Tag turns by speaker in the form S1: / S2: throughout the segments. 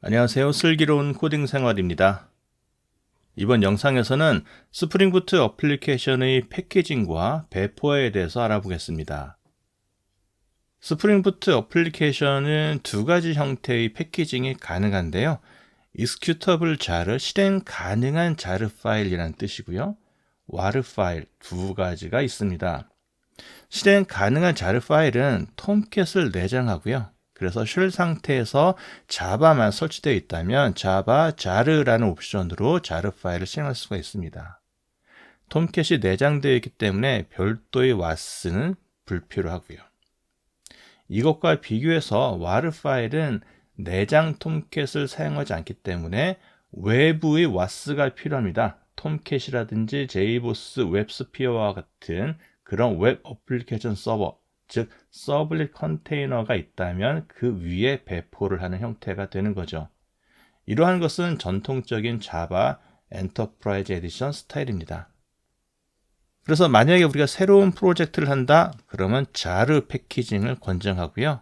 S1: 안녕하세요. 슬기로운 코딩 생활입니다. 이번 영상에서는 스프링 부트 어플리케이션의 패키징과 배포에 대해서 알아보겠습니다. 스프링 부트 어플리케이션은 두 가지 형태의 패키징이 가능한데요. executable jar, 실행 가능한 jar 파일이라는 뜻이고요. war 파일 두 가지가 있습니다. 실행 가능한 jar 파일은 톰캣을 내장하고요. 그래서 쉘 상태에서 자바만 설치되어 있다면 자바 jar라는 옵션으로 jar 파일을 실행할 수가 있습니다. 톰캣이 내장되어 있기 때문에 별도의 was는 불필요하고요. 이것과 비교해서 war 파일은 내장 톰캣을 사용하지 않기 때문에 외부의 was가 필요합니다. 톰캣이라든지 JBoss 웹스피어와 같은 그런 웹 어플리케이션 서버, 즉 서블릿 컨테이너가 있다면 그 위에 배포를 하는 형태가 되는 거죠. 이러한 것은 전통적인 자바 엔터프라이즈 에디션 스타일입니다. 그래서 만약에 우리가 새로운 프로젝트를 한다, 그러면 jar 패키징을 권장하고요.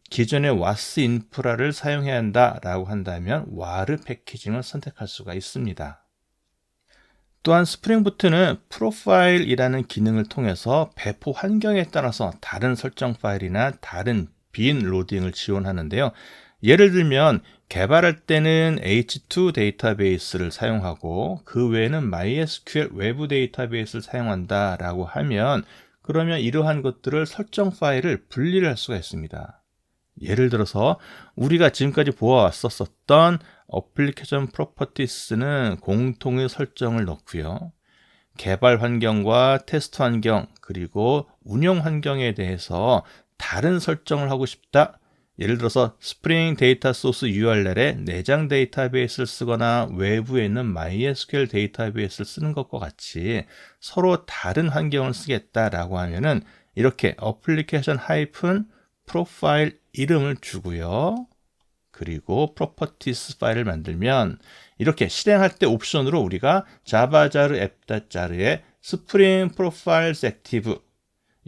S1: 기존의 was 인프라를 사용해야 한다라고 한다면 war 패키징을 선택할 수가 있습니다. 또한 스프링 부트는 프로파일이라는 기능을 통해서 배포 환경에 따라서 다른 설정 파일이나 다른 빈 로딩을 지원하는데요. 예를 들면 개발할 때는 H2 데이터베이스를 사용하고 그 외에는 MySQL 외부 데이터베이스를 사용한다라고 하면 그러면 이러한 것들을 설정 파일을 분리를 할 수가 있습니다. 예를 들어서 우리가 지금까지 보아왔었던 어플리케이션 프로퍼티스는 공통의 설정을 넣고요. 개발 환경과 테스트 환경 그리고 운영 환경에 대해서 다른 설정을 하고 싶다. 예를 들어서 스프링 데이터 소스 URL에 내장 데이터베이스를 쓰거나 외부에 있는 MySQL 데이터베이스를 쓰는 것과 같이 서로 다른 환경을 쓰겠다라고 하면은 이렇게 어플리케이션 하이픈 프로파일 이름을 주고요. 그리고 properties 파일을 만들면 이렇게 실행할 때 옵션으로 우리가 java-jar app.jar의 spring profiles active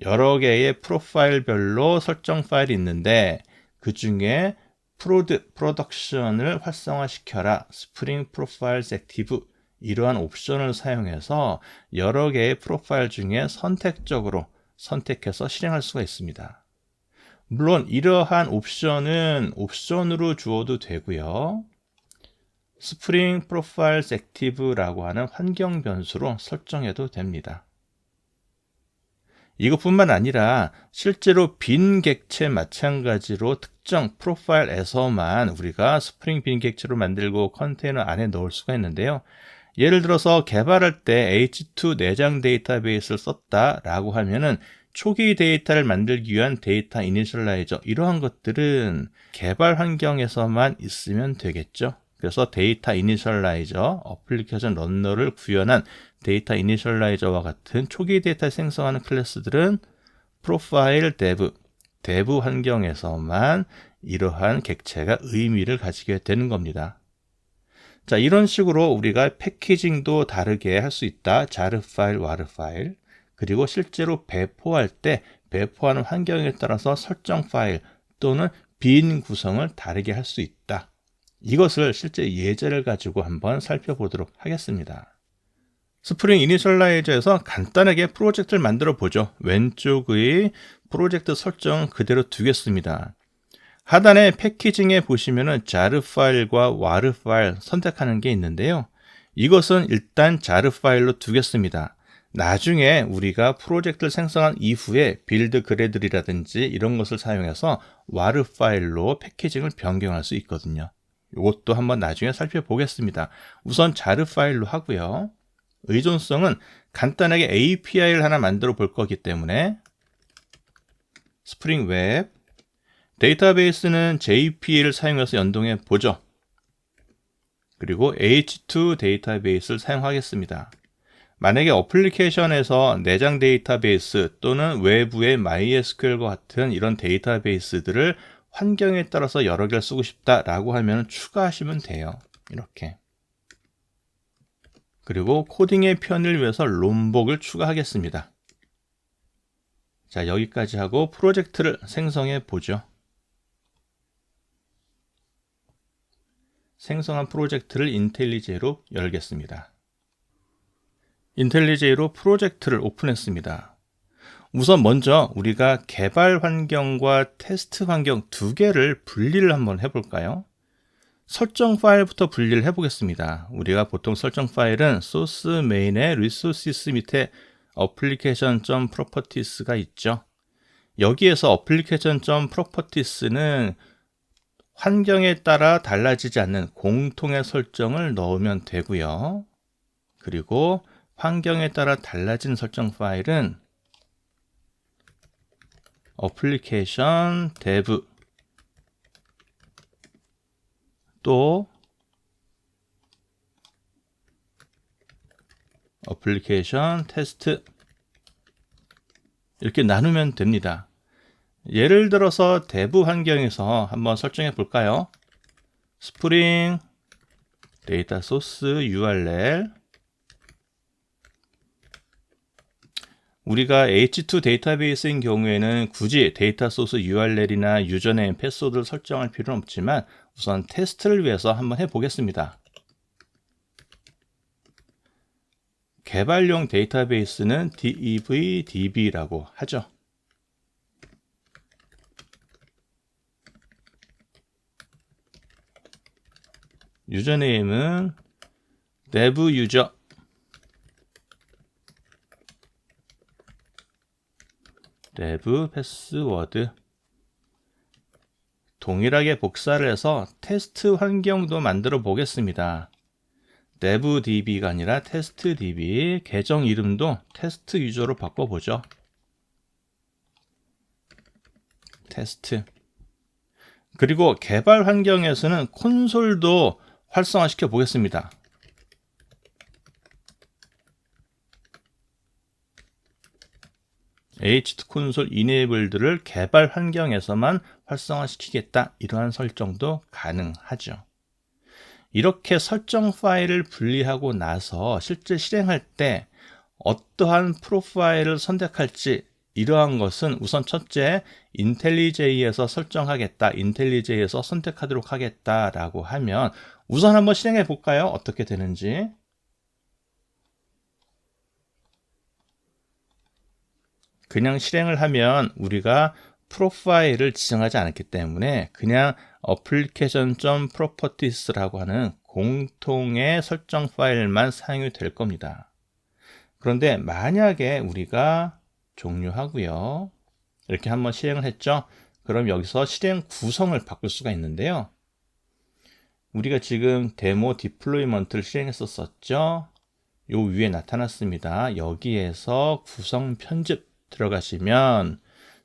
S1: 여러 개의 프로파일별로 설정 파일이 있는데 그 중에 프로덕션을 활성화시켜라 spring profiles active 이러한 옵션을 사용해서 여러 개의 프로파일 중에 선택적으로 선택해서 실행할 수가 있습니다. 물론 이러한 옵션은 옵션으로 주어도 되고요. Spring Profiles Active라고 하는 환경 변수로 설정해도 됩니다. 이것뿐만 아니라 실제로 빈 객체 마찬가지로 특정 프로파일에서만 우리가 스프링 빈 객체로 만들고 컨테이너 안에 넣을 수가 있는데요. 예를 들어서 개발할 때 H2 내장 데이터베이스를 썼다라고 하면은 초기 데이터를 만들기 위한 데이터 이니셜라이저 이러한 것들은 개발 환경에서만 있으면 되겠죠. 그래서 데이터 이니셜라이저, 어플리케이션 런너를 구현한 데이터 이니셜라이저와 같은 초기 데이터 생성하는 클래스들은 프로파일 데브 환경에서만 이러한 객체가 의미를 가지게 되는 겁니다. 자, 이런 식으로 우리가 패키징도 다르게 할 수 있다. jar 파일, war 파일. 그리고 실제로 배포할 때 배포하는 환경에 따라서 설정 파일 또는 빈 구성을 다르게 할 수 있다. 이것을 실제 예제를 가지고 한번 살펴보도록 하겠습니다. 스프링 이니셜라이저에서 간단하게 프로젝트를 만들어 보죠. 왼쪽의 프로젝트 설정은 그대로 두겠습니다. 하단에 패키징에 보시면은 jar 파일과 war 파일 선택하는 게 있는데요. 이것은 일단 jar 파일로 두겠습니다. 나중에 우리가 프로젝트를 생성한 이후에 빌드 그래들이라든지 이런 것을 사용해서 war 파일로 패키징을 변경할 수 있거든요. 이것도 한번 나중에 살펴보겠습니다. 우선 jar 파일로 하고요. 의존성은 간단하게 API를 하나 만들어 볼 거기 때문에 스프링 웹 데이터베이스는 JPA를 사용해서 연동해 보죠. 그리고 H2 데이터베이스를 사용하겠습니다. 만약에 어플리케이션에서 내장 데이터베이스 또는 외부의 MySQL과 같은 이런 데이터베이스들을 환경에 따라서 여러 개를 쓰고 싶다라고 하면 추가하시면 돼요. 이렇게. 그리고 코딩의 편의를 위해서 롬복을 추가하겠습니다. 자, 여기까지 하고 프로젝트를 생성해 보죠. 생성한 프로젝트를 인텔리제이로 열겠습니다. 인텔리제이로 프로젝트를 오픈했습니다. 우선 먼저 우리가 개발 환경과 테스트 환경 두 개를 분리를 한번 해볼까요? 설정 파일부터 분리를 해보겠습니다. 우리가 보통 설정 파일은 소스 메인의 resources 밑에 application.properties가 있죠. 여기에서 application.properties는 환경에 따라 달라지지 않는 공통의 설정을 넣으면 되고요. 그리고 환경에 따라 달라진 설정 파일은 application dev 또 application test 이렇게 나누면 됩니다. 예를 들어서 dev 환경에서 한번 설정해 볼까요? 스프링 데이터 소스 URL 우리가 H2 데이터베이스인 경우에는 굳이 데이터 소스 URL이나 유저네임, 패스워드를 설정할 필요는 없지만 우선 테스트를 위해서 한번 해보겠습니다. 개발용 데이터베이스는 devdb라고 하죠. 유저네임은 devUser dev 패스워드 동일하게 복사를 해서 테스트 환경도 만들어 보겠습니다. devdb가 아니라 testdb 계정 이름도 테스트 유저로 바꿔보죠. 테스트 그리고 개발 환경에서는 콘솔도 활성화시켜 보겠습니다. H2 콘솔 이네이블드를 개발 환경에서만 활성화시키겠다 이러한 설정도 가능하죠. 이렇게 설정 파일을 분리하고 나서 실제 실행할 때 어떠한 프로파일을 선택할지 이러한 것은 우선 첫째 인텔리제이에서 설정하겠다, 인텔리제이에서 선택하도록 하겠다라고 하면 우선 한번 실행해 볼까요? 어떻게 되는지. 그냥 실행을 하면 우리가 프로파일을 지정하지 않았기 때문에 그냥 application.properties라고 하는 공통의 설정 파일만 사용이 될 겁니다. 그런데 만약에 우리가 종료하고요. 이렇게 한번 실행을 했죠. 그럼 여기서 실행 구성을 바꿀 수가 있는데요. 우리가 지금 데모 디플로이먼트를 실행했었죠. 요 위에 나타났습니다. 여기에서 구성 편집 들어가시면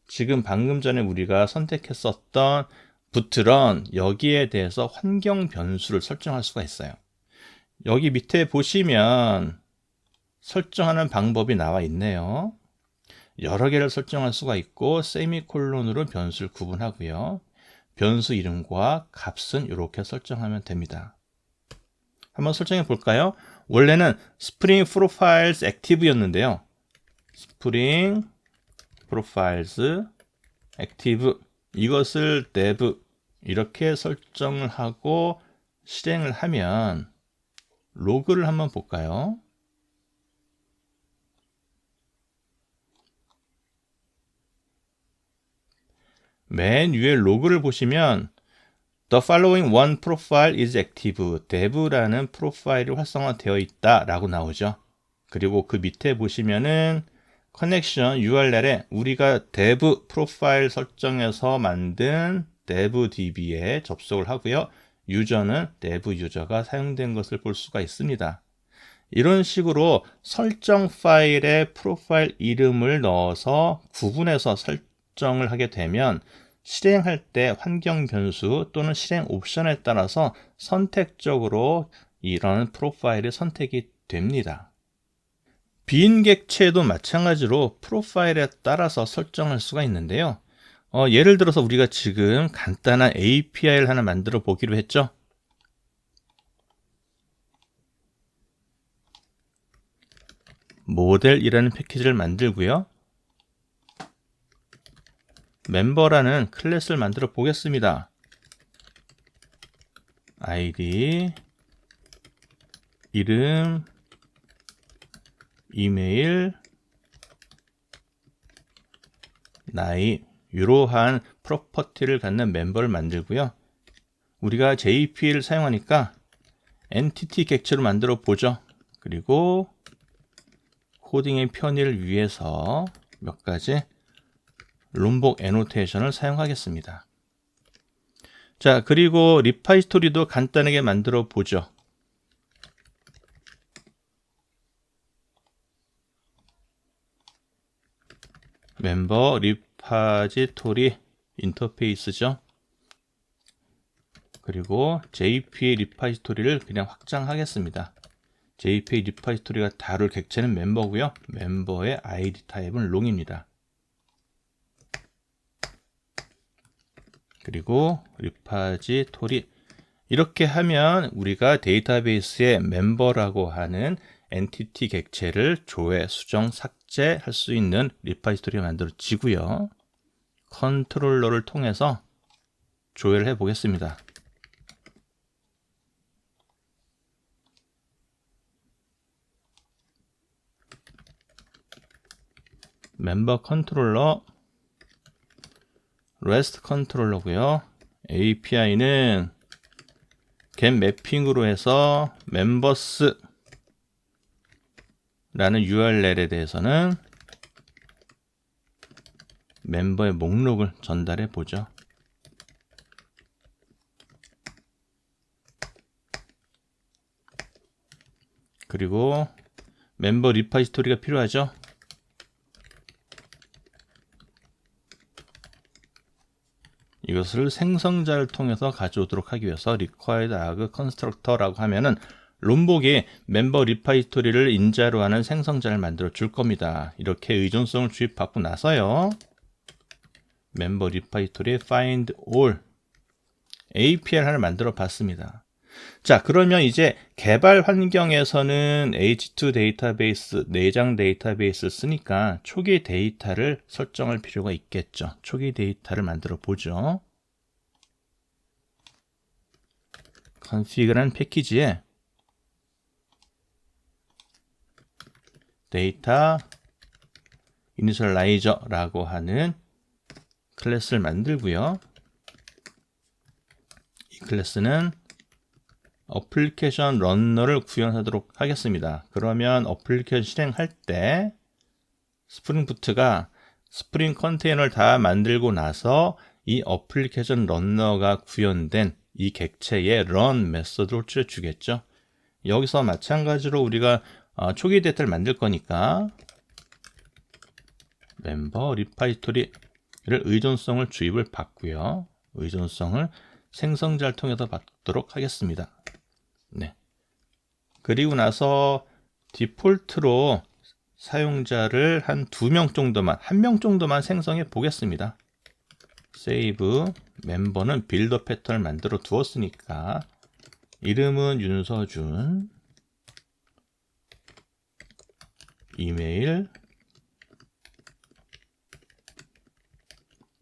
S1: 지금 방금 전에 우리가 선택했었던 부트런 여기에 대해서 환경 변수를 설정할 수가 있어요. 여기 밑에 보시면 설정하는 방법이 나와 있네요. 여러 개를 설정할 수가 있고 세미콜론으로 변수를 구분하고요. 변수 이름과 값은 이렇게 설정하면 됩니다. 한번 설정해 볼까요? 원래는 Spring Profiles Active였는데요. Spring Profiles Active 이것을 dev 이렇게 설정을 하고 실행을 하면 로그를 한번 볼까요? 맨 위에 로그를 보시면 The following one profile is active. dev라는 프로파일이 활성화되어 있다 라고 나오죠. 그리고 그 밑에 보시면은 커넥션 URL에 우리가 dev 프로파일 설정해서 만든 devdb에 접속을 하고요. 유저는 dev 유저가 사용된 것을 볼 수가 있습니다. 이런 식으로 설정 파일에 프로파일 이름을 넣어서 구분해서 설정을 하게 되면 실행할 때 환경 변수 또는 실행 옵션에 따라서 선택적으로 이런 프로파일이 선택이 됩니다. 빈 객체도 마찬가지로 프로파일에 따라서 설정할 수가 있는데요. 예를 들어서 우리가 지금 간단한 API를 하나 만들어 보기로 했죠. 모델이라는 패키지를 만들고요. 멤버라는 클래스를 만들어 보겠습니다. 아이디, 이름, 이메일, 나이, 이러한 프로퍼티를 갖는 멤버를 만들고요. 우리가 JP를 사용하니까 엔티티 객체로 만들어 보죠. 그리고 코딩의 편의를 위해서 몇 가지 롬복 애노테이션을 사용하겠습니다. 자, 그리고 리파지토리도 간단하게 만들어 보죠. 멤버 리파지토리 인터페이스죠. 그리고 JPA 리파지토리를 그냥 확장하겠습니다. JPA 리파지토리가 다룰 객체는 멤버고요. 멤버의 ID 타입은 롱입니다. 그리고 리파지토리, 이렇게 하면 우리가 데이터베이스에 멤버라고 하는 엔티티 객체를 조회, 수정, 삭제할 수 있는 리파지토리가 만들어지고요. 컨트롤러를 통해서 조회를 해 보겠습니다. 멤버 컨트롤러, REST 컨트롤러고요. API는 get 매핑으로 해서 members 라는 URL에 대해서는 멤버의 목록을 전달해 보죠. 그리고 멤버 리파지토리가 필요하죠. 이것을 생성자를 통해서 가져오도록 하기 위해서 required arg constructor라고 하면은 롬복이 멤버 리파지토리를 인자로 하는 생성자를 만들어 줄 겁니다. 이렇게 의존성을 주입받고 나서요, 멤버 리파지토리 find all APL 하나를 만들어 봤습니다. 자, 그러면 이제 개발 환경에서는 H2 데이터베이스, 내장 데이터베이스를 쓰니까 초기 데이터를 설정할 필요가 있겠죠. 초기 데이터를 만들어 보죠. config라는 패키지에 데이터 이니셜라이저라고 하는 클래스를 만들고요. 이 클래스는 어플리케이션 런너를 구현하도록 하겠습니다. 그러면 어플리케이션 실행할 때 스프링 부트가 스프링 컨테이너를 다 만들고 나서 이 어플리케이션 런너가 구현된 이 객체의 run 메소드를 주겠죠. 여기서 마찬가지로 우리가 초기 데이터를 만들 거니까 멤버 리파지토리를 의존성을 주입을 받고요. 의존성을 생성자를 통해서 받도록 하겠습니다. 네. 그리고 나서 디폴트로 사용자를 한 2명 정도만, 1명 정도만 생성해 보겠습니다. 세이브, 멤버는 빌더 패턴을 만들어 두었으니까 이름은 윤서준, 이메일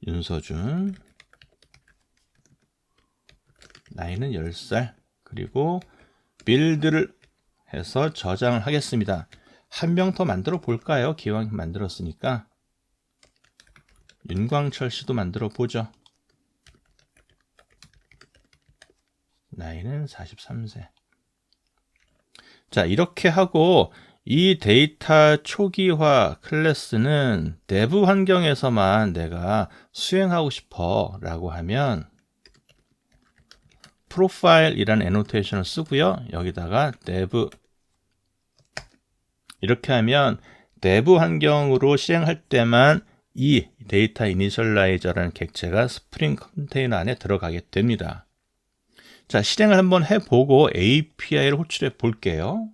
S1: 윤서준, 나이는 10살, 그리고 빌드를 해서 저장을 하겠습니다. 한 명 더 만들어 볼까요? 기왕 만들었으니까 윤광철 씨도 만들어 보죠. 나이는 43세. 자, 이렇게 하고 이 데이터 초기화 클래스는 dev 환경에서만 내가 수행하고 싶어 라고 하면 프로파일이라는 애노테이션을 쓰고요. 여기다가 dev, 이렇게 하면 dev 환경으로 실행할 때만 이 데이터 이니셜라이저라는 객체가 스프링 컨테이너 안에 들어가게 됩니다. 자, 실행을 한번 해보고 API를 호출해 볼게요.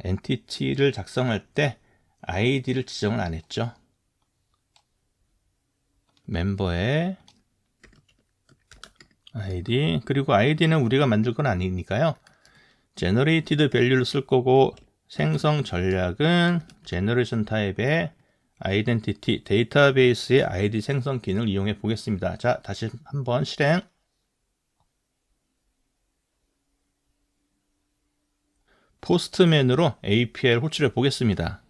S1: 엔티티를 작성할 때 아이디를 지정을 안 했죠. 멤버의 아이디, 그리고 아이디는 우리가 만들 건 아니니까요. generated value를 쓸 거고 생성 전략은 generation 타입의 아이덴티티 데이터베이스의 아이디 생성 기능을 이용해 보겠습니다. 자, 다시 한번 실행. 포스트맨으로 API를 호출해 보겠습니다.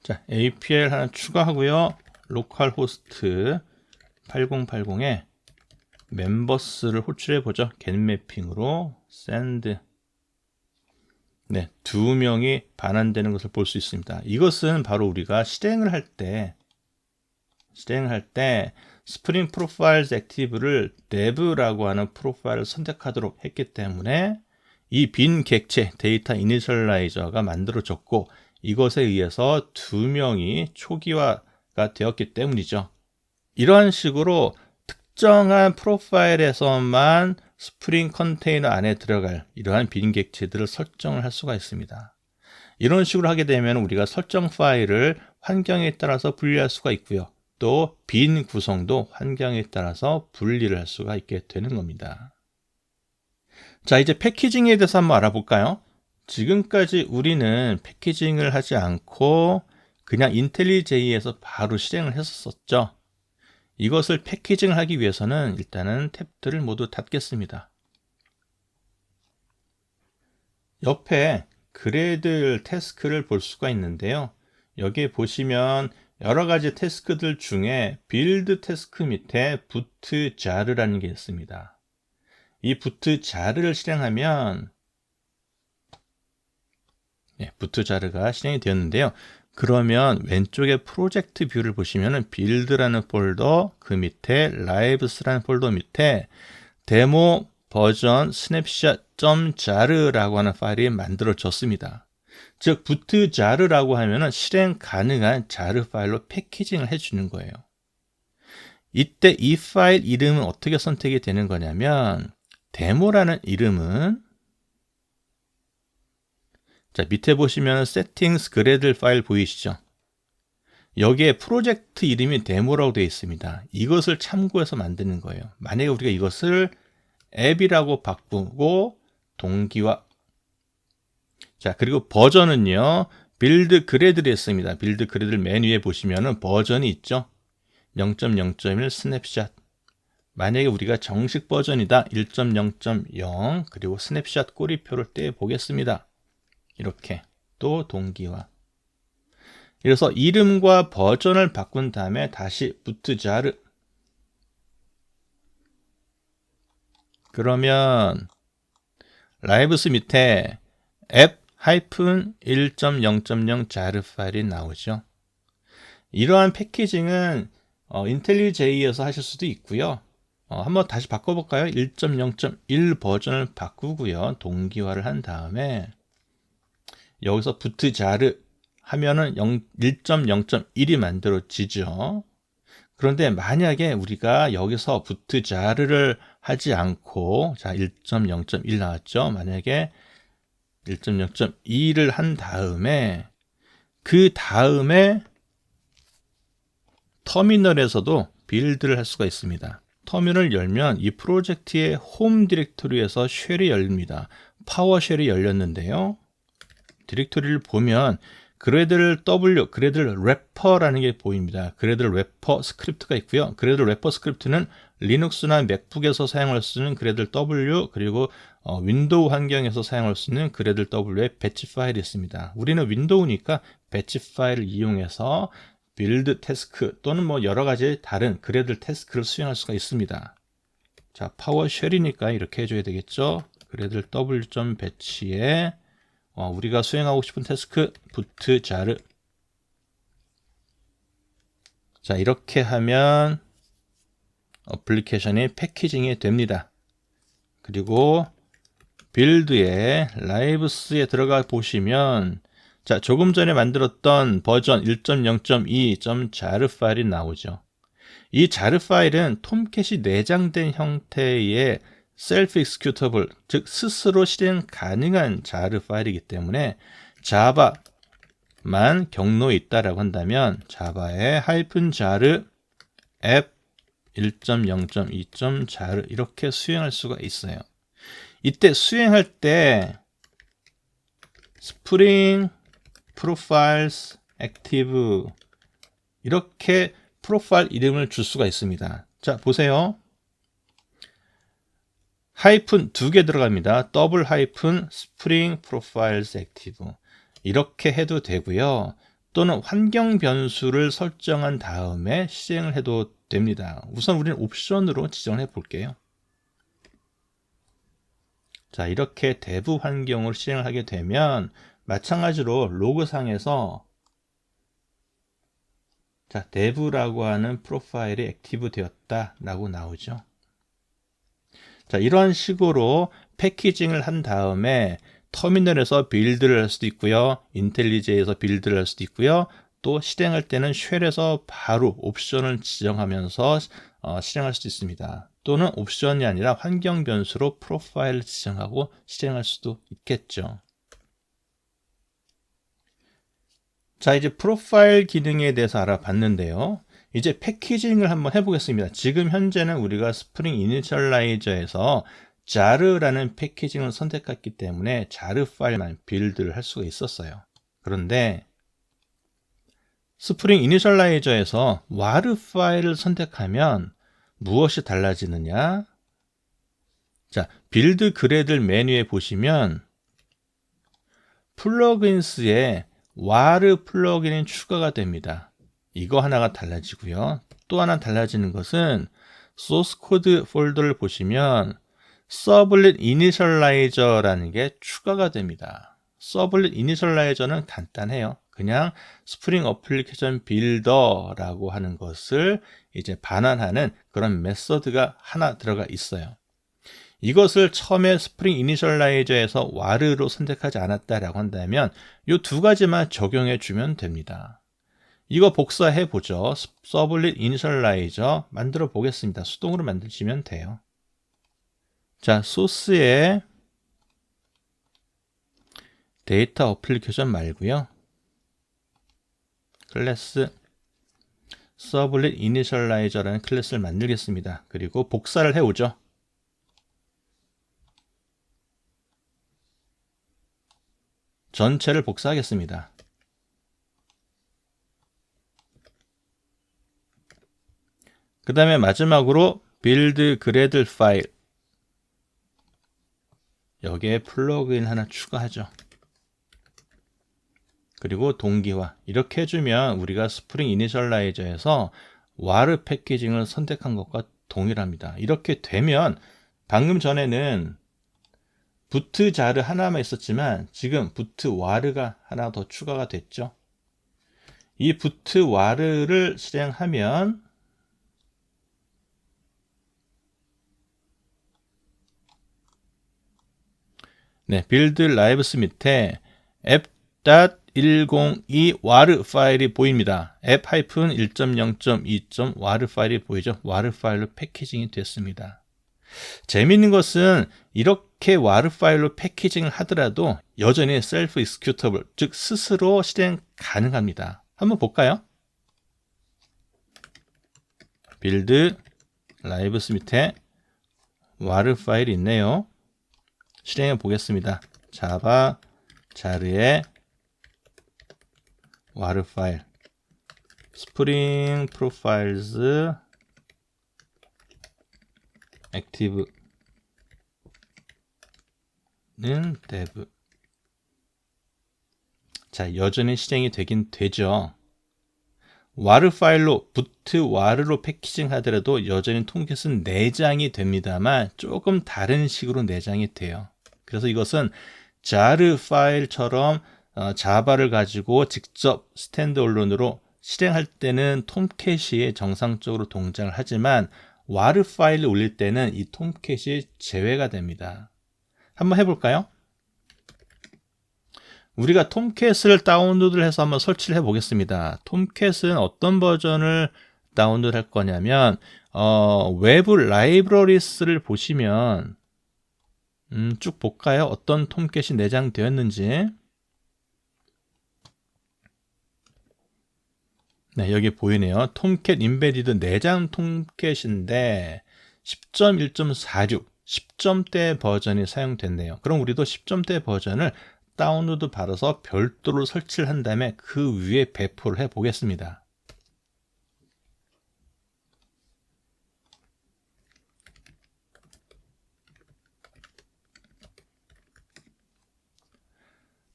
S1: 자, API를 하나 추가하고요. 로컬 호스트 8080에 멤버스를 호출해 보죠. getMapping으로 send. 네, 2명이 반환되는 것을 볼 수 있습니다. 이것은 바로 우리가 실행을 할 때 스프링 프로파일즈 액티브를 dev라고 하는 프로파일을 선택하도록 했기 때문에 이 빈 객체 데이터 이니셜라이저가 만들어졌고 이것에 의해서 2명이 초기화가 되었기 때문이죠. 이러한 식으로 특정한 프로파일에서만 스프링 컨테이너 안에 들어갈 이러한 빈 객체들을 설정을 할 수가 있습니다. 이런 식으로 하게 되면 우리가 설정 파일을 환경에 따라서 분리할 수가 있고요. 또 빈 구성도 환경에 따라서 분리를 할 수가 있게 되는 겁니다. 자, 이제 패키징에 대해서 한번 알아볼까요? 지금까지 우리는 패키징을 하지 않고 그냥 인텔리제이에서 바로 실행을 했었죠. 이것을 패키징을 하기 위해서는 일단은 탭들을 모두 닫겠습니다. 옆에 그래들 태스크를 볼 수가 있는데요. 여기에 보시면 여러 가지 태스크들 중에 빌드 태스크 밑에 부트 자르라는 게 있습니다. 이 부트 자르를 실행하면 부트 자르가 실행이 되었는데요. 그러면 왼쪽에 프로젝트 뷰를 보시면은 빌드라는 폴더, 그 밑에 lives라는 폴더 밑에 데모 버전 snapshot.jar라고 하는 파일이 만들어졌습니다. 즉 부트 자르라고 하면은 실행 가능한 자르 파일로 패키징을 해주는 거예요. 이때 이 파일 이름은 어떻게 선택이 되는 거냐면 데모라는 이름은 자, 밑에 보시면 settings gradle 파일 보이시죠? 여기에 프로젝트 이름이 데모라고 되어 있습니다. 이것을 참고해서 만드는 거예요. 만약에 우리가 이것을 앱이라고 바꾸고 동기화. 자, 그리고 버전은요. 빌드 그래드를 했습니다. 빌드 그래드 맨 위에 보시면은 버전이 있죠. 0.0.1 스냅샷. 만약에 우리가 정식 버전이다. 1.0.0 그리고 스냅샷 꼬리표를 떼 보겠습니다. 이렇게 또 동기화. 그래서 이름과 버전을 바꾼 다음에 다시 부트 자르. 그러면 라이브스 밑에 앱-1.0.0 자르 파일이 나오죠. 이러한 패키징은 인텔리제이에서 하실 수도 있고요. 한번 다시 바꿔볼까요? 1.0.1 버전을 바꾸고요. 동기화를 한 다음에 여기서 부트 자르 하면은 1.0.1이 만들어지죠. 그런데 만약에 우리가 여기서 부트 자르를 하지 않고 자 1.0.1 나왔죠. 만약에 1.0.2를 한 다음에 그 다음에 터미널에서도 빌드를 할 수가 있습니다. 터미널을 열면 이 프로젝트의 홈 디렉토리에서 쉘이 열립니다. 파워쉘이 열렸는데요. 디렉토리를 보면 그래들 W, 그래들 래퍼라는 게 보입니다. 그래들 래퍼 스크립트가 있고요. 그래들 래퍼 스크립트는 리눅스나 맥북에서 사용할 수 있는 그래들 W, 그리고 윈도우 환경에서 사용할 수 있는 그래들 W의 배치 파일이 있습니다. 우리는 윈도우니까 배치 파일을 이용해서 빌드 태스크 또는 뭐 여러 가지 다른 그래들 태스크를 수행할 수가 있습니다. 자, 파워쉘이니까 이렇게 해줘야 되겠죠. 그래들 W.배치에 우리가 수행하고 싶은 태스크 부트 자르. 자, 이렇게 하면 어플리케이션이 패키징이 됩니다. 그리고 빌드에 라이브스에 들어가 보시면 자, 조금 전에 만들었던 버전 1.0.2 jar 파일이 나오죠. 이 jar 파일은 톰캣이 내장된 형태의 셀프 executable, 즉 스스로 실행 가능한 jar 파일이기 때문에 자바만 경로에 있다라고 한다면 자바의 -jar app 1.0.2 jar 이렇게 수행할 수가 있어요. 이때 수행할 때 스프링 profiles active 이렇게 프로파일 이름을 줄 수가 있습니다. 자, 보세요. 하이픈 2개 들어갑니다. 더블 하이픈 스프링 프로파일스 액티브 이렇게 해도 되고요. 또는 환경 변수를 설정한 다음에 실행을 해도 됩니다. 우선 우리는 옵션으로 지정해 볼게요. 자, 이렇게 대부 환경으로 실행을 하게 되면 마찬가지로 로그상에서 자, dev라고 하는 프로파일이 액티브 되었다라고 나오죠. 자, 이런 식으로 패키징을 한 다음에 터미널에서 빌드를 할 수도 있고요. 인텔리제에서 빌드를 할 수도 있고요. 또 실행할 때는 쉘에서 바로 옵션을 지정하면서 실행할 수도 있습니다. 또는 옵션이 아니라 환경 변수로 프로파일을 지정하고 실행할 수도 있겠죠. 자, 이제 프로파일 기능에 대해서 알아봤는데요. 이제 패키징을 한번 해보겠습니다. 지금 현재는 우리가 스프링 이니셜라이저에서 자르라는 패키징을 선택했기 때문에 자르 파일만 빌드를 할 수가 있었어요. 그런데 스프링 이니셜라이저에서 와르 파일을 선택하면 무엇이 달라지느냐? 자, 빌드 그래들 메뉴에 보시면 플러그인스에 와르 플러그인이 추가가 됩니다. 이거 하나가 달라지고요. 또 하나 달라지는 것은 소스 코드 폴더를 보시면 서블릿 이니셜라이저라는 게 추가가 됩니다. 서블릿 이니셜라이저는 간단해요. 그냥 스프링 어플리케이션 빌더라고 하는 것을 이제 반환하는 그런 메서드가 하나 들어가 있어요. 이것을 처음에 스프링 이니셜라이저에서 와르로 선택하지 않았다라고 한다면 이 두 가지만 적용해 주면 됩니다. 이거 복사해 보죠. 서블릿 이니셜라이저 만들어 보겠습니다. 수동으로 만드시면 돼요. 자, 소스에 데이터 어플리케이션 말고요. 클래스 서블릿 이니셜라이저라는 클래스를 만들겠습니다. 그리고 복사를 해 오죠. 전체를 복사하겠습니다. 그 다음에 마지막으로 build gradle 파일 여기에 플러그인 하나 추가하죠. 그리고 동기화 이렇게 해주면 우리가 스프링 이니셜라이저에서 와르 패키징을 선택한 것과 동일합니다. 이렇게 되면 방금 전에는 부트 자르 하나만 있었지만 지금 부트 와르가 하나 더 추가가 됐죠. 이 부트 와르를 실행하면 네, 빌드 라이브스 밑에 app.102 와르 파일이 보입니다. app-1.0.2. 와르 파일이 보이죠? 와르 파일로 패키징이 됐습니다. 재미있는 것은 이렇게 와르 파일로 패키징을 하더라도 여전히 셀프 익스큐터블, 즉 스스로 실행 가능합니다. 한번 볼까요? 빌드 라이브스 밑에 와르 파일이 있네요. 실행해 보겠습니다. 자바 자르의 와르 파일 스프링 프로파일즈 액티브는 dev. 자, 여전히 실행이 되긴 되죠. 와르 파일로 부트 와르로 패키징 하더라도 여전히 톰캣은 내장이 됩니다만 조금 다른 식으로 내장이 돼요. 그래서 이것은 자르 파일처럼 자바를 가지고 직접 스탠드얼론으로 실행할 때는 톰캣이 정상적으로 동작을 하지만 와르 파일을 올릴 때는 이 톰캣이 제외가 됩니다. 한번 해볼까요? 우리가 톰캣을 다운로드를 해서 한번 설치를 해 보겠습니다. 톰캣은 어떤 버전을 다운로드 할 거냐면 외부 라이브러리스를 보시면 쭉 볼까요? 어떤 톰캣이 내장되었는지. 네, 여기 보이네요. 톰캣 인베디드 내장 톰캣인데 10.1.46 10점대 버전이 사용됐네요. 그럼 우리도 10점대 버전을 다운로드 받아서 별도로 설치를 한 다음에 그 위에 배포를 해 보겠습니다.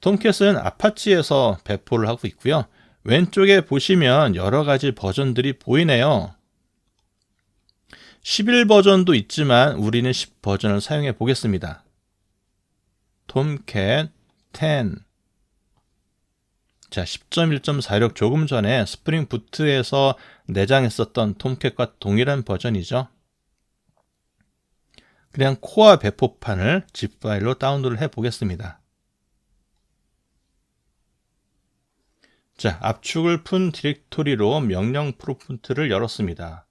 S1: 톰캣은 아파치에서 배포를 하고 있고요. 왼쪽에 보시면 여러 가지 버전들이 보이네요. 11 버전도 있지만 우리는 10 버전을 사용해 보겠습니다. 톰캣 10. 자, 10.1.46 조금 전에 스프링 부트에서 내장했었던 톰캣과 동일한 버전이죠. 그냥 코어 배포판을 zip 파일로 다운로드를 해 보겠습니다. 자, 압축을 푼 디렉토리로 명령 프롬프트를 열었습니다.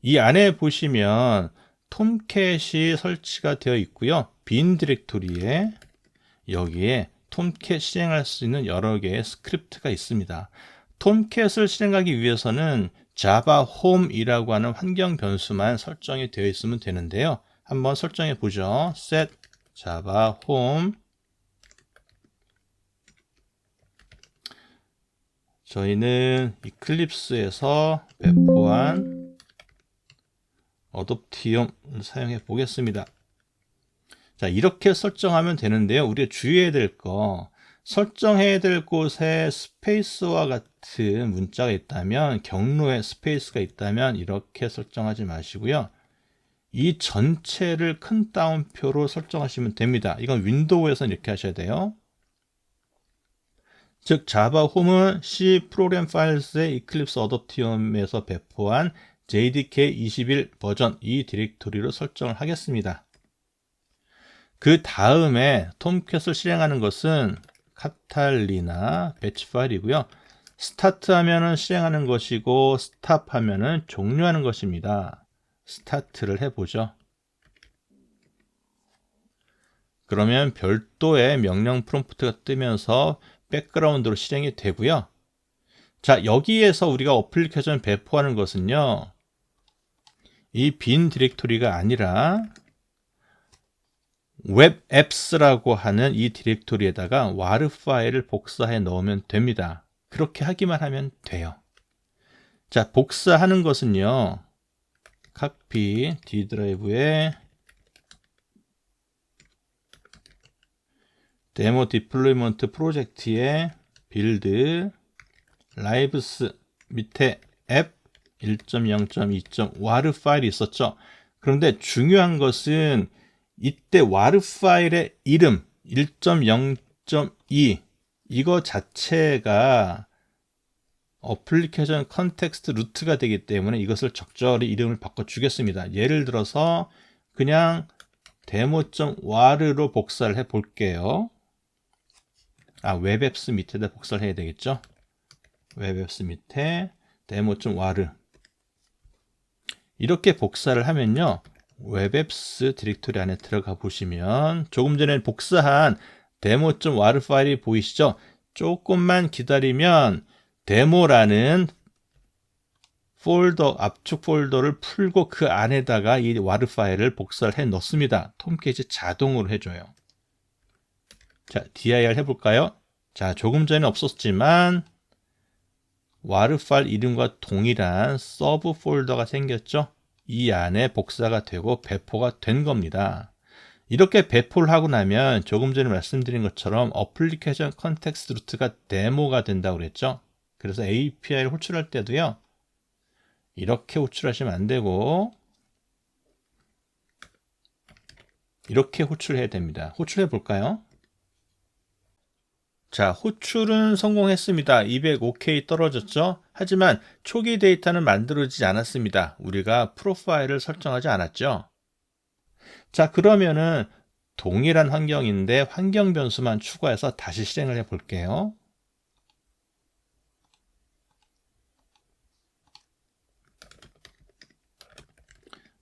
S1: 이 안에 보시면 톰캣이 설치가 되어 있고요. 빈 디렉토리에 여기에 톰캣 실행할 수 있는 여러 개의 스크립트가 있습니다. 톰캣을 실행하기 위해서는 자바 홈이라고 하는 환경 변수만 설정이 되어 있으면 되는데요. 한번 설정해 보죠. set java home. 저희는 이클립스에서 배포한 어댑티움을 사용해 보겠습니다. 자, 이렇게 설정하면 되는데요. 우리가 주의해야 될 거, 설정해야 될 곳에 스페이스와 같은 문자가 있다면, 경로에 스페이스가 있다면 이렇게 설정하지 마시고요. 이 전체를 큰 따옴표로 설정하시면 됩니다. 이건 윈도우에서는 이렇게 하셔야 돼요. 즉 자바 홈은 C 프로그램 파일스의 이클립스 어댑티움에서 배포한 JDK 21 버전 이 디렉토리로 설정을 하겠습니다. 그 다음에 톰캣을 실행하는 것은 카탈리나 배치 파일이고요. 스타트 하면은 실행하는 것이고 스탑 하면은 종료하는 것입니다. 스타트를 해보죠. 그러면 별도의 명령 프롬프트가 뜨면서 백그라운드로 실행이 되고요. 자, 여기에서 우리가 어플리케이션 배포하는 것은요. 이 빈 디렉토리가 아니라 웹앱스라고 하는 이 디렉토리에다가 와르 파일을 복사해 넣으면 됩니다. 그렇게 하기만 하면 돼요. 자, 복사하는 것은요. copy D 드라이브에 데모 디플로이먼트 프로젝트에 빌드 라이브스 밑에 앱 1.0.2. 와르 파일이 있었죠. 그런데 중요한 것은 이때 와르 파일의 이름 1.0.2 이거 자체가 어플리케이션 컨텍스트 루트가 되기 때문에 이것을 적절히 이름을 바꿔 주겠습니다. 예를 들어서 그냥 demo.war로 복사를 해 볼게요. 웹앱스 밑에다 복사를 해야 되겠죠. 웹앱스 밑에 demo.war 이렇게 복사를 하면요. 웹앱스 디렉토리 안에 들어가 보시면 조금 전에 복사한 demo.war 파일이 보이시죠? 조금만 기다리면 데모라는 폴더, 압축 폴더를 풀고 그 안에다가 이 war 파일을 복사를 해 넣습니다. 톰캣이 자동으로 해줘요. 자, dir 해볼까요? 자, 조금 전에 없었지만 war 파일 이름과 동일한 서브 폴더가 생겼죠? 이 안에 복사가 되고 배포가 된 겁니다. 이렇게 배포를 하고 나면 조금 전에 말씀드린 것처럼 어플리케이션 컨텍스트 루트가 데모가 된다고 그랬죠? 그래서 API를 호출할 때도요. 이렇게 호출하시면 안 되고 이렇게 호출해야 됩니다. 호출해 볼까요? 자, 호출은 성공했습니다. 205K 떨어졌죠? 하지만 초기 데이터는 만들어지지 않았습니다. 우리가 프로파일을 설정하지 않았죠? 자, 그러면은 동일한 환경인데 환경 변수만 추가해서 다시 실행을 해 볼게요.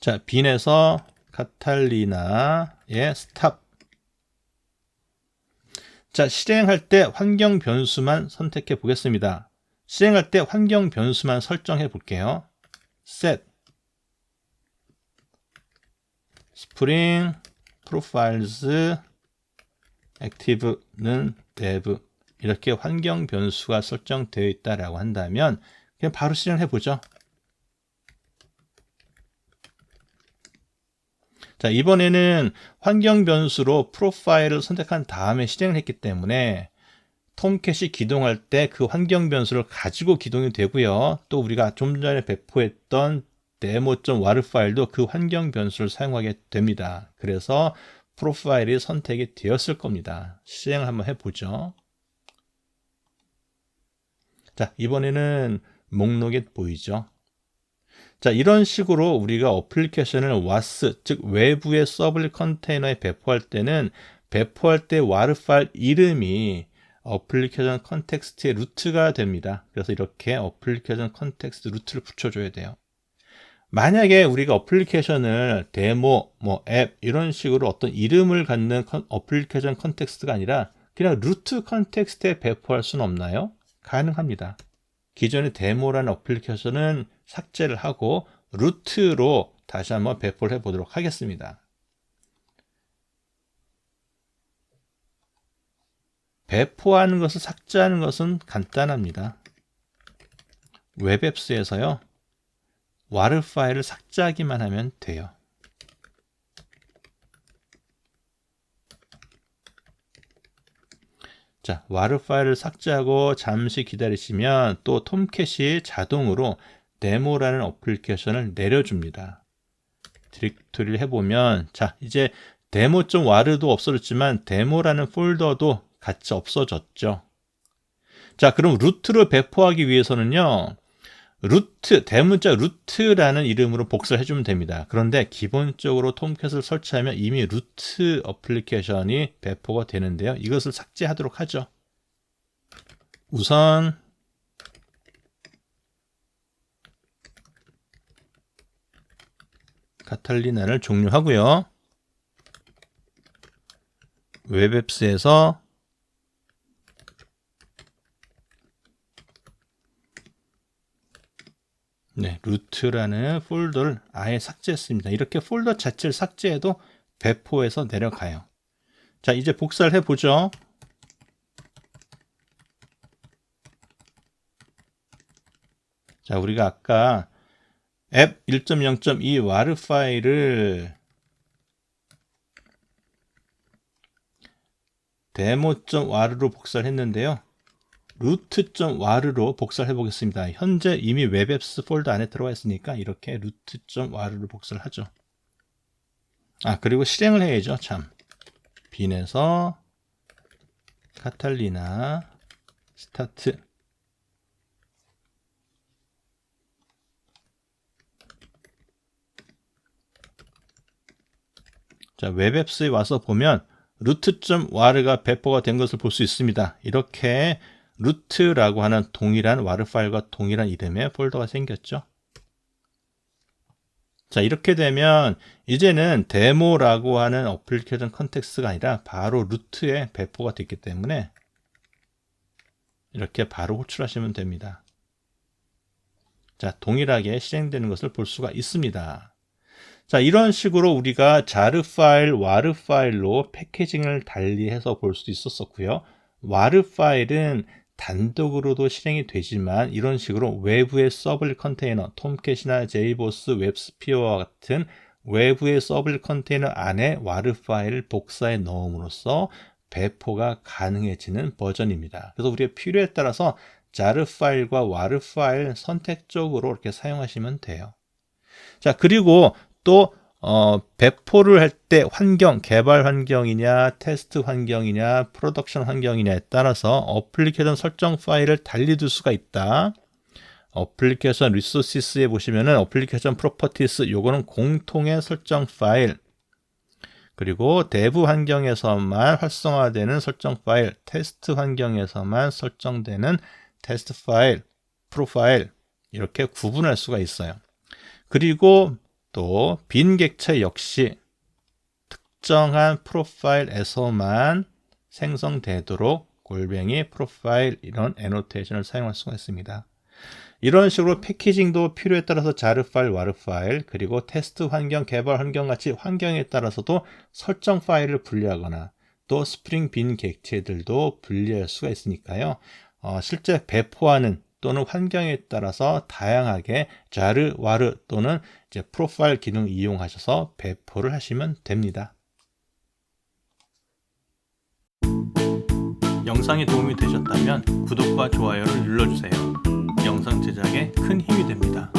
S1: 자, 빈에서 카탈리나의 스탑. 자, 실행할 때 환경 변수만 선택해 보겠습니다. 실행할 때 환경 변수만 설정해 볼게요. set spring profiles active는 dev 이렇게 환경 변수가 설정되어 있다라고 한다면 그냥 바로 실행해 보죠. 자, 이번에는 환경 변수로 프로파일을 선택한 다음에 실행을 했기 때문에 톰캣이 기동할 때 그 환경 변수를 가지고 기동이 되고요. 또 우리가 좀 전에 배포했던 demo.war 파일도 그 환경 변수를 사용하게 됩니다. 그래서 프로파일이 선택이 되었을 겁니다. 실행을 한번 해보죠. 자, 이번에는 목록에 보이죠? 자, 이런 식으로 우리가 어플리케이션을 was, 즉 외부의 서블 컨테이너에 배포할 때는 배포할 때 war 파일 이름이 어플리케이션 컨텍스트의 루트가 됩니다. 그래서 이렇게 어플리케이션 컨텍스트 루트를 붙여줘야 돼요. 만약에 우리가 어플리케이션을 데모, 앱 이런 식으로 어떤 이름을 갖는 어플리케이션 컨텍스트가 아니라 그냥 루트 컨텍스트에 배포할 수는 없나요? 가능합니다. 기존의 데모라는 어플리케이션은 삭제를 하고 루트로 다시 한번 배포를 해보도록 하겠습니다. 배포하는 것을 삭제하는 것은 간단합니다. 웹앱스에서요. war 파일을 삭제하기만 하면 돼요. 자, war 파일을 삭제하고 잠시 기다리시면 또 톰캣이 자동으로 데모라는 어플리케이션을 내려줍니다. 디렉토리를 해보면 자, 이제 demo.war도 없어졌지만 데모라는 폴더도 같이 없어졌죠. 자, 그럼 루트로 배포하기 위해서는요. 루트, 대문자 루트라는 이름으로 복사를 해주면 됩니다. 그런데 기본적으로 톰캣을 설치하면 이미 루트 어플리케이션이 배포가 되는데요. 이것을 삭제하도록 하죠. 우선 카탈리나를 종료하고요. 웹앱스에서 루트라는 폴더를 아예 삭제했습니다. 이렇게 폴더 자체를 삭제해도 배포해서 내려가요. 자, 이제 복사를 해보죠. 자, 우리가 아까 앱 1.0.2 war 파일을 demo.war로 복사를 했는데요. root.war로 복사를 해보겠습니다. 현재 이미 웹앱스 폴더 안에 들어와 있으니까 이렇게 root.war로 복사를 하죠. 아, 그리고 실행을 해야죠. 참. 빈에서 카탈리나 스타트. 자, 웹앱스에 와서 보면 root.war가 배포가 된 것을 볼 수 있습니다. 이렇게 루트라고 하는 동일한 war 파일과 동일한 이름의 폴더가 생겼죠. 자, 이렇게 되면 이제는 데모라고 하는 어플리케이션 컨텍스트가 아니라 바로 루트에 배포가 됐기 때문에 이렇게 바로 호출하시면 됩니다. 자, 동일하게 실행되는 것을 볼 수가 있습니다. 자, 이런 식으로 우리가 jar 파일, war 파일로 패키징을 달리해서 볼 수 있었었고요. war 파일은 단독으로도 실행이 되지만 이런 식으로 외부의 서블 컨테이너, 톰캣이나 JBoss, 웹스피어와 같은 외부의 서블 컨테이너 안에 war 파일을 복사해 넣음으로써 배포가 가능해지는 버전입니다. 그래서 우리가 필요에 따라서 jar 파일과 war 파일 선택적으로 이렇게 사용하시면 돼요. 자, 그리고 또 배포를 할 때 환경, 개발 환경이냐, 테스트 환경이냐, 프로덕션 환경이냐에 따라서 어플리케이션 설정 파일을 달리둘 수가 있다. 어플리케이션 리소시스에 보시면은 어플리케이션 프로퍼티스, 요거는 공통의 설정 파일. 그리고 대부 환경에서만 활성화되는 설정 파일, 테스트 환경에서만 설정되는 테스트 파일, 프로파일 이렇게 구분할 수가 있어요. 그리고 또 빈 객체 역시 특정한 프로파일에서만 생성되도록 골뱅이 프로파일 이런 애노테이션을 사용할 수가 있습니다. 이런 식으로 패키징도 필요에 따라서 jar 파일, war 파일, 그리고 테스트 환경, 개발 환경 같이 환경에 따라서도 설정 파일을 분리하거나 또 스프링 빈 객체들도 분리할 수가 있으니까요. 실제 배포하는 또는 환경에 따라서 다양하게 자르, 와르 또는 이제 프로파일 기능을 이용하셔서 배포를 하시면 됩니다. 영상이 도움이 되셨다면 구독과 좋아요를 눌러주세요. 영상 제작에 큰 힘이 됩니다.